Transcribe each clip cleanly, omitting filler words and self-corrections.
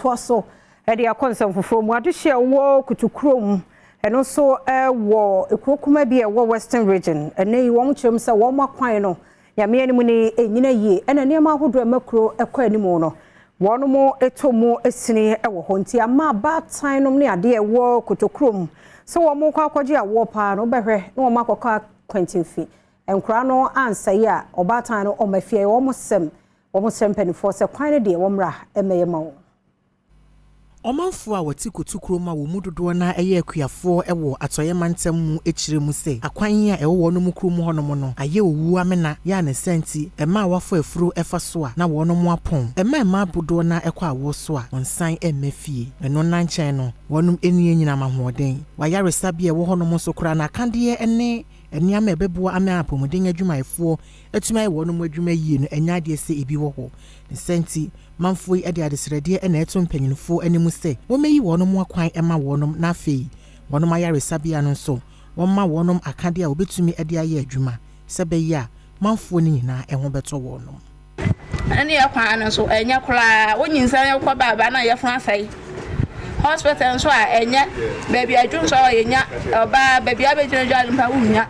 yɛtoa so ɛde akɔnsɛm foforɔ mu adehye wo Kotukrom ɛno so wo ekurokuma bi wo Western region ɛne yi wɔn kyerɛm sɛ wɔn akwan no nyame anim ne enyina yie ɛna nneɛma ahodoɔ makro ɛkɔ animu no wɔn mo etomu esini ɛwɔ hɔ nti ama baatan no ne ade wo Kotukrom so wɔn mo kɔ akɔgye awo paa no bɛhwɛ na wɔn akɔkɔ kwantimfi enkura no ansɛyi a ɔbaatan no ɔmafie wɔn sɛm penifo sɛ kwan ne de wɔn mra ɛmɛyɛ ma wɔn Omanfo a wɔte Kotukrom a wo mu dodo na ɛyɛ akuafo ɛwɔ atoyɛ mantam mu ekyire mu sɛ akwan a ɛwɔ no mu krom hɔ no ayɛ owu amena ya ne senti ɛma wafo afuro ɛfa so a na wɔn mo apɔn ɛma bodo na ɛkɔ awo so a onsan ɛmafie ɛno nan kyɛn no wɔn eni nyina mahoɔden wayaresa bi ɛwɔ hɔ no mo so kora na kandeɛ ɛne eniama ebeboa ama apɔmuden adwumayɛfoɔ atuma ɛwɔ no mo adwuma yie no enya de sɛ ebi wɔ hɔ ne senti manfo yi ade adesrɛdeɛ ɛna ɛto mpanyinfo animu sɛ wɔmɛyi wɔn mo akwan ɛma wɔn na afei wɔn ayaresa bia no nso wɔn ma wɔn akade a obetumi ɛde ayɛ adwuma sɛ bɛyi a manfo ni nyinaa ɛho bɛtɔ wɔn ɛne akwan no so ɛnya kora wonyinsan yɛkɔ baaba na yɛfo asai hospital nso a ɛnya baabi adwum so yɛnya ɔba baabi abɛgyina dwa mpa wunya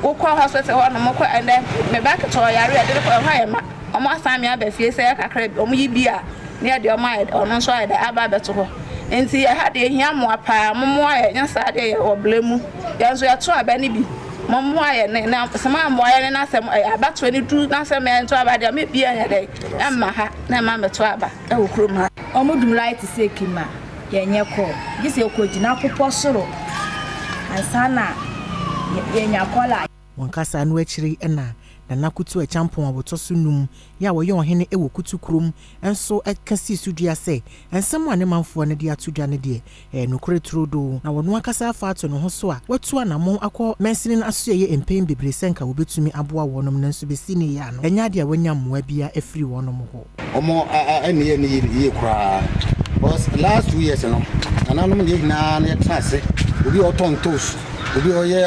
wokɔ hospital hɔ no mokɔ ɛnɛ mebaka to yare ɛde kɔ hɔ ɛma omo asami abafie sɛ kakra omo yibi a ne de omo ayɛ ɔno nso ayɛ da aba beto hɔ enti ha de hia mo apa mo ayɛ nya sa de oblemu ya nso ya to aba ne bi mo ayɛ ne na sama mo ayɛ ne na asɛm abato ne du na asɛm ento aba de me bia nya de amma ha na ma meto aba ɛwɔ kurom ha omo dum right sɛ kima yenye kɔ gise kɔ gina popɔ soro ansana yenya kɔla wɔn kasa no akyiri ɛna na kutu a champon aboto so num ya wo ye ohene ewo Kotukrom enso ekasi sudua se ensem ane manfo ne de atudwa ne de nokore trodo na wono akasa afa ato no ho so a watu anamon akọ mensini na aso ye empem bebre senka wobetumi aboa wonom nanso besi ne ya no enya de wanya mmoa bia afiri wonom ho omo ene ye kura because last 2 years no ananom de hina na trase obi otontos obi oye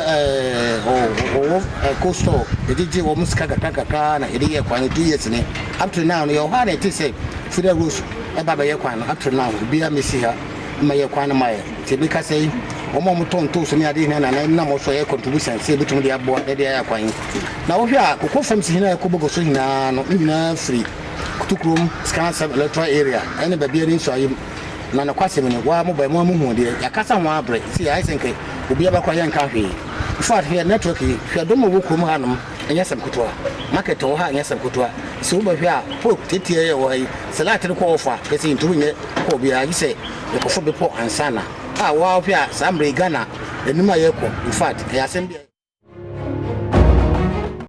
coastal edije wo muska kaka na ede ye kwan 2 years ne up to now your heart it say federal rules e baba ye kwan up to now obi a mesi ha ma ye kwan ma ye te bi ka say o mo tonto so ne ade na mo so ye contribution say bitum de abo de ye kwan na wo hwe a kokko fam si hina ekobogo so hina no nyina free Kotukrom scan electoral area ene ba bia ni so ayi na na kwasem ne wa mo ba mo hu de yakasa ho abre see I think obi aba kwa yanka hwe fat here network hwe do mo wokrom hanom enya sam kutoa market wo ha enya sam kutoa so ba hwe a po tetie ye wo yi selate ko ofa kesi nturu nye ko bia yi se ko fo be po ansana a wa hwe a sambre Ghana enuma ye ko in fact ya sem bia